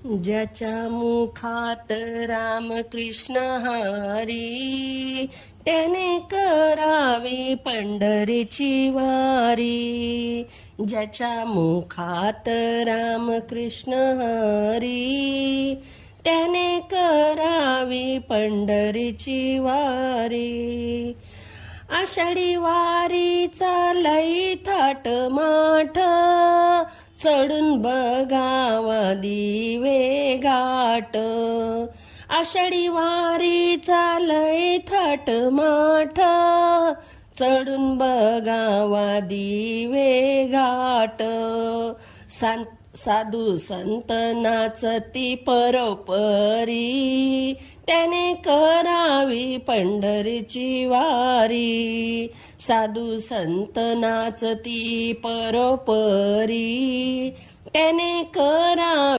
ज्याच्या मुखात रामकृष्ण हरी, त्याने करावी पंढरीची वारी. ज्याच्या मुखात रामकृष्ण हरी, त्याने करावी पंढरीची वारी. आषाढी वारीचा लई थाट माठ, चढून बघावा दिवे घाट. आषाढी वारीचा लई थाट माठ, चढून बघावा दिवे घाट. साधू संत नाचती परोपरी, त्याने करावी पंढरीची वारी. साधू संत नाचती परोपरी, त्याने करावी